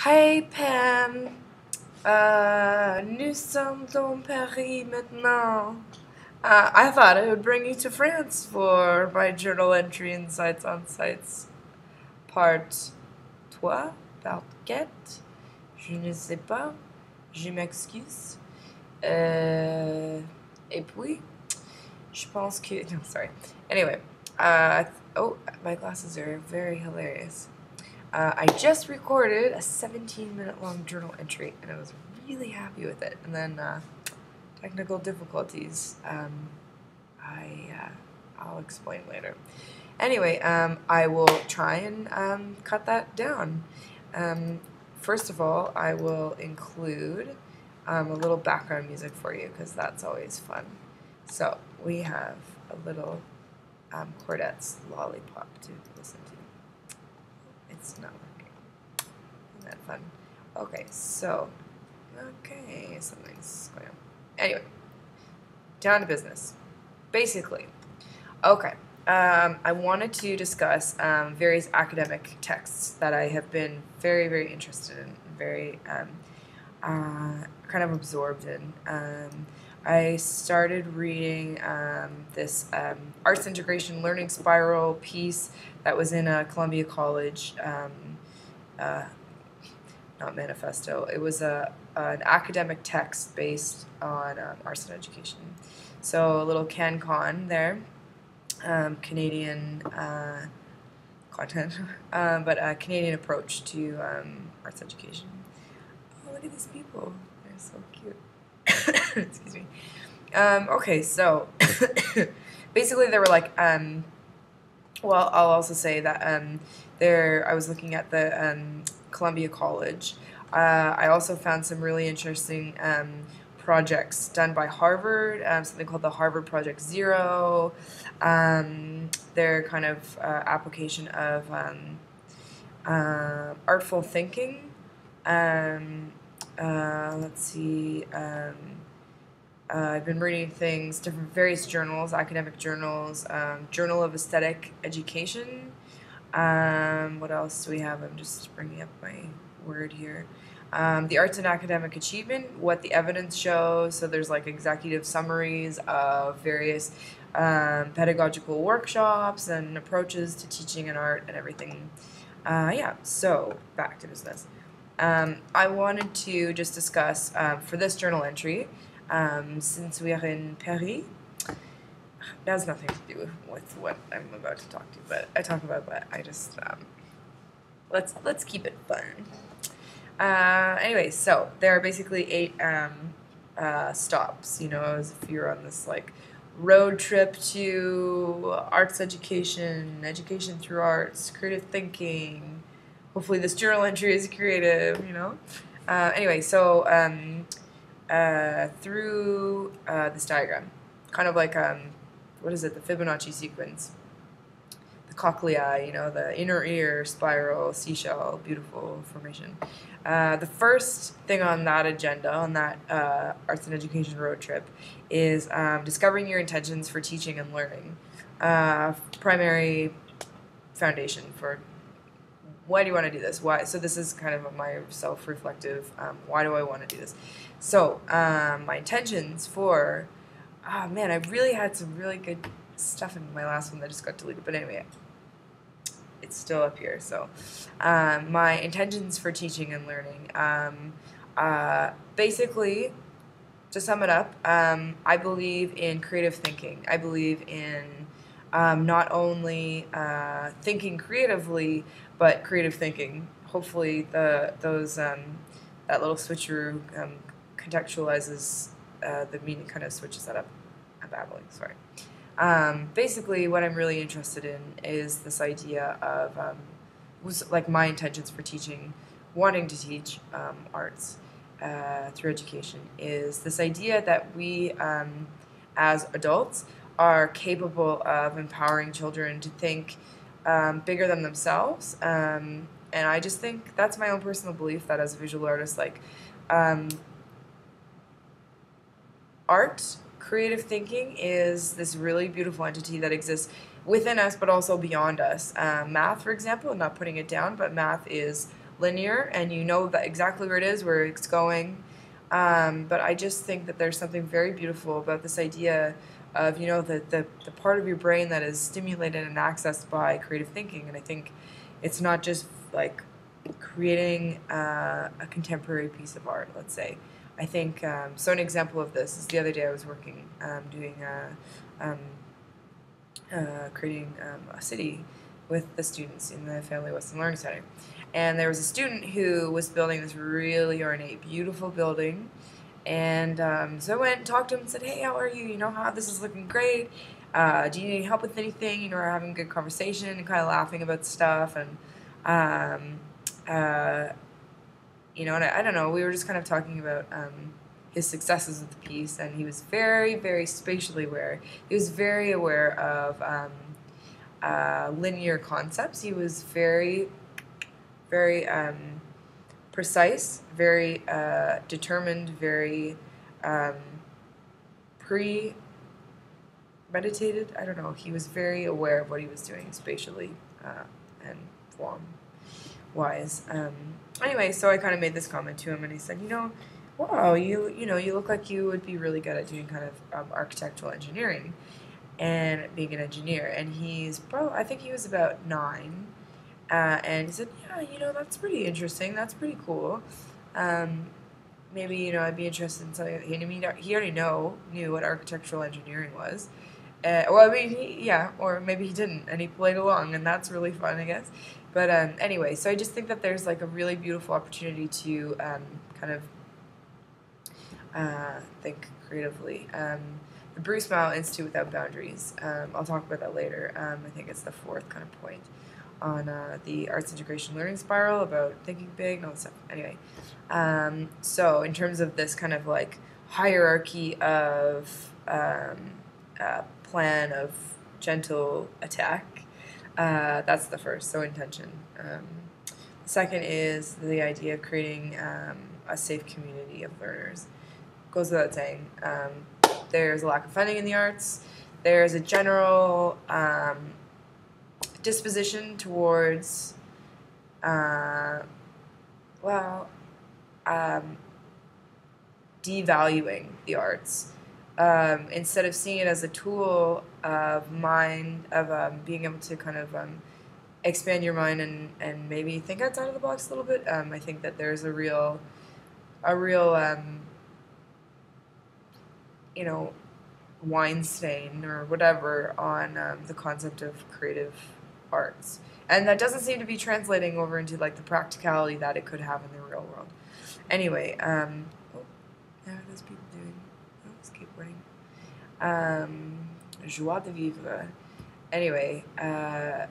Hey Pam, nous sommes dans Paris maintenant. I thought I would bring you to France for my journal entry Insights on Sites part 3, part 4. Je ne sais pas, je m'excuse. Et puis, je pense que. No, sorry. Anyway, oh, my glasses are very hilarious. I just recorded a 17-minute long journal entry, and I was really happy with it. And then technical difficulties. I'll explain later. Anyway, I will try and cut that down. First of all, I will include a little background music for you because that's always fun. So we have a little Chordette's Lollipop to listen to. It's not working. Isn't that fun? Okay, something's going on. Anyway, down to business. Basically, okay, I wanted to discuss various academic texts that I have been very, very interested in, very kind of absorbed in. I started reading this Arts Integration Learning Spiral piece that was in a Columbia College, not manifesto. It was an academic text based on arts and education. So a little CanCon there, Canadian content, but a Canadian approach to arts education. Oh, look at these people. They're so cute. Excuse me. Okay, so basically they were like, well, I'll also say that I was looking at the Columbia College. I also found some really interesting projects done by Harvard, something called the Harvard Project Zero. Their kind of application of artful thinking. Let's see. I've been reading things, various journals, academic journals, Journal of Aesthetic Education. What else do we have? I'm just bringing up my word here. The Arts and Academic Achievement, What the Evidence Shows. So there's like executive summaries of various pedagogical workshops and approaches to teaching and art and everything. Yeah, so back to business. I wanted to just discuss for this journal entry, since we are in Paris, that has nothing to do with what I'm about to talk to, but I talk about what I just let's keep it fun. Anyway, so there are basically 8 stops. You know, as if you're on this like road trip to arts education, education through arts, creative thinking. Hopefully, this journal entry is creative. You know. Anyway, so through this diagram, kind of like what is it? The Fibonacci sequence, the cochlea, you know, the inner ear spiral, seashell, beautiful formation. The first thing on that agenda, on that arts and education road trip, is discovering your intentions for teaching and learning. Primary foundation for why do you want to do this? Why? So this is kind of my self-reflective. Why do I want to do this? So my intentions for, oh man, I really had some really good stuff in my last one that just got deleted. But anyway, it's still up here. So my intentions for teaching and learning. Basically, to sum it up, I believe in creative thinking. I believe in not only thinking creatively, but creative thinking. Hopefully, that little switcheroo contextualizes the meaning, kind of switches that up. I'm babbling, sorry. Basically, what I'm really interested in is this idea of like my intentions for teaching, wanting to teach arts through education, is this idea that we as adults are capable of empowering children to think bigger than themselves. And I just think that's my own personal belief that as a visual artist, like art, creative thinking is this really beautiful entity that exists within us but also beyond us. Math, for example, I'm not putting it down, but math is linear, and you know that exactly where it is, where it's going. But I just think that there's something very beautiful about this idea of, you know, the part of your brain that is stimulated and accessed by creative thinking. And I think it's not just like creating a contemporary piece of art, let's say. I think, so an example of this is the other day I was working, um, creating a city with the students in the Family Western Learning Center. And there was a student who was building this really ornate, beautiful building. And so I went and talked to him and said, hey, how are you? You know, how this is looking great. Do you need help with anything? You know, we're having a good conversation and kind of laughing about stuff. And, you know, and I don't know, we were just kind of talking about his successes with the piece. And he was very, very spatially aware. He was very aware of linear concepts. He was very, very precise, very determined, very premeditated. I don't know. He was very aware of what he was doing spatially and form-wise. Anyway, so I kind of made this comment to him, and he said, you know, wow, you know, you look like you would be really good at doing kind of architectural engineering and being an engineer. And I think he was about 9. And he said, yeah, you know, that's pretty interesting. That's pretty cool. Maybe, you know, I'd be interested in something. He already knew what architectural engineering was. Well, I mean, or maybe he didn't, and he played along, and that's really fun, I guess. But anyway, so I just think that there's like a really beautiful opportunity to kind of think creatively. The Bruce Mao Institute Without Boundaries. I'll talk about that later. I think it's the 4th kind of point on the arts integration learning spiral about thinking big and all this stuff. Anyway, so in terms of this kind of like hierarchy of plan of gentle attack, that's the first, so intention. The second is the idea of creating a safe community of learners. Goes without saying, there's a lack of funding in the arts. There's a general disposition towards, devaluing the arts. Instead of seeing it as a tool of being able to kind of expand your mind and maybe think outside of the box a little bit. I think that there's a real you know, Weinstein or whatever on the concept of creative arts. And that doesn't seem to be translating over into like the practicality that it could have in the real world. Anyway, how are those people doing? Oh, skateboarding. Joie de vivre. Anyway, the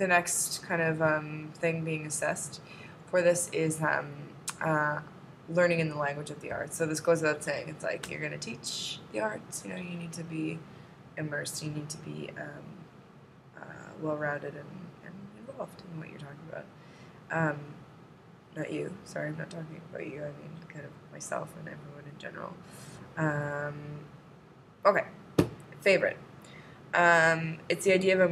next kind of thing being assessed for this is learning in the language of the arts. So this goes without saying. It's like you're going to teach the arts. You know, you need to be immersed. You need to be well-rounded and involved in what you're talking about. Not you. Sorry, I'm not talking about you. I mean, kind of myself and everyone in general. Okay. Favorite. It's the idea of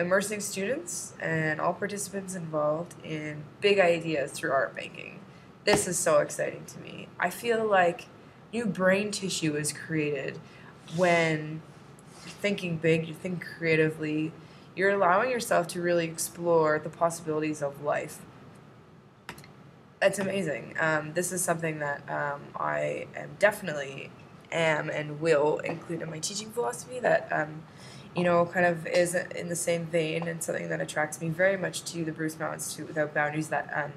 immersing students and all participants involved in big ideas through art making. This is so exciting to me. I feel like new brain tissue is created when you're thinking big, you think creatively, you're allowing yourself to really explore the possibilities of life. That's amazing. This is something that I am definitely and will include in my teaching philosophy that you know, kind of is in the same vein and something that attracts me very much to the Bruce Mao Institute Without Boundaries, that,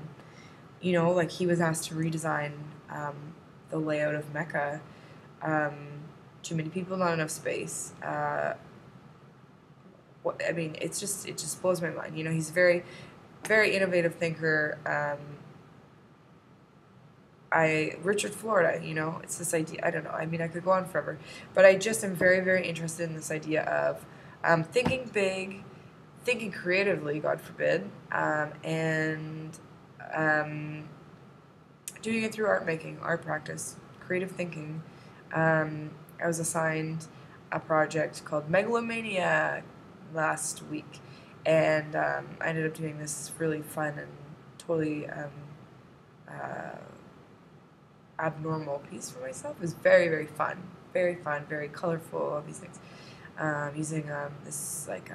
you know, like he was asked to redesign the layout of Mecca. Too many people, not enough space. I mean, it just blows my mind. You know, he's a very, very innovative thinker. Richard Florida, you know, it's this idea, I don't know, I mean, I could go on forever, but I just am very, very interested in this idea of thinking big, thinking creatively, God forbid, and doing it through art making, art practice, creative thinking. I was assigned a project called Megalomania, last week, and I ended up doing this really fun and totally uh, abnormal piece for myself. It was very fun, very colorful, all these things. Using this like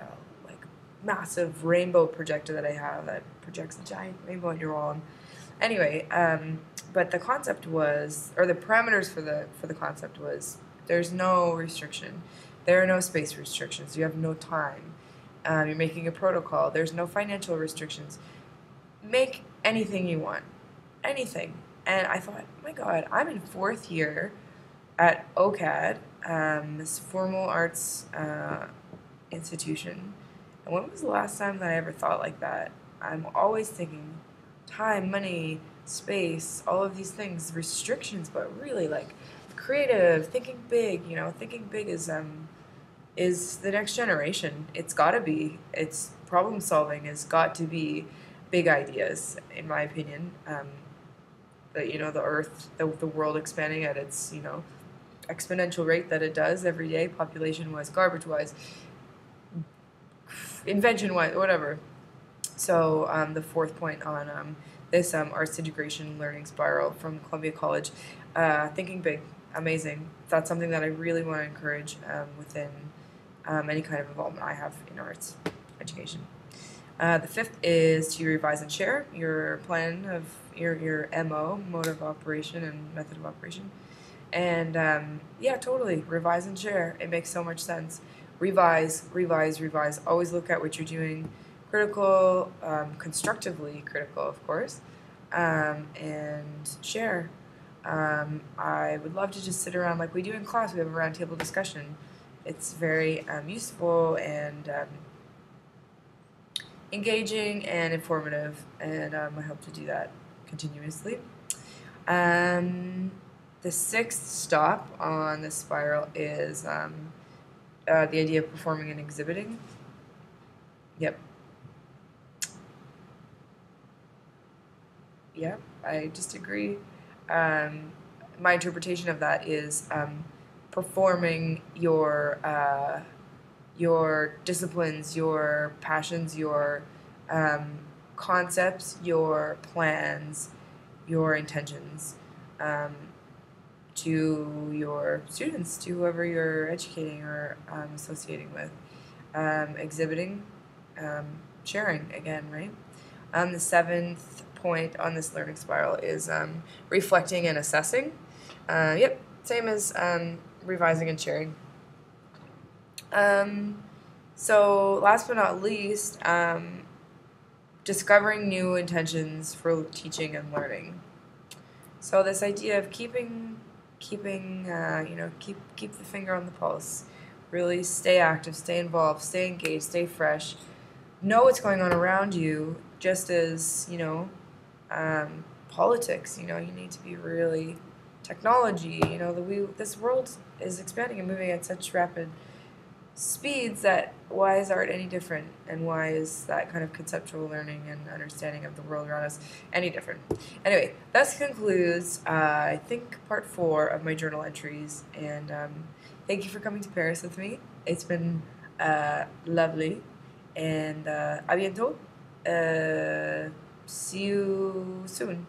massive rainbow projector that I have that projects a giant rainbow on your wall. And anyway, but the concept was, or the parameters for the concept was, there's no restriction. There are no space restrictions. You have no time. You're making a protocol. There's no financial restrictions. Make anything you want, anything. And I thought, oh my God, I'm in 4th year at OCAD, this formal arts institution. And when was the last time that I ever thought like that? I'm always thinking time, money, space, all of these things, restrictions, but really like creative, thinking big. Thinking big is the next generation. It's got to be. It's problem solving has got to be big ideas, in my opinion. The Earth, the world expanding at its exponential rate that it does every day, population wise, garbage wise, invention wise, whatever. So the 4th point on this arts integration learning spiral from Columbia College, thinking big, amazing. That's something that I really want to encourage within any kind of involvement I have in arts education. The 5th is to revise and share your plan of your MO, mode of operation and method of operation. And yeah, totally, revise and share. It makes so much sense. Revise. Always look at what you're doing. Critical, constructively critical, of course, and share. I would love to just sit around like we do in class. We have a roundtable discussion. It's very useful and engaging and informative, and I hope to do that continuously. The 6th stop on the spiral is the idea of performing and exhibiting. Yep, I just agree. My interpretation of that is performing your disciplines, your passions, your concepts, your plans, your intentions to your students, to whoever you're educating or associating with. Exhibiting, sharing again, right? The 7th point on this learning spiral is reflecting and assessing. Yep, same as revising and sharing. So last but not least, discovering new intentions for teaching and learning. So this idea of keeping keep the finger on the pulse. Really stay active, stay involved, stay engaged, stay fresh. Know what's going on around you, just as, politics, you need to be really, technology, this world is expanding and moving at such rapid speeds that why is art any different, and why is that kind of conceptual learning and understanding of the world around us any different? Anyway, that concludes, I think, part 4 of my journal entries, and thank you for coming to Paris with me. It's been lovely, and à bientôt. See you soon.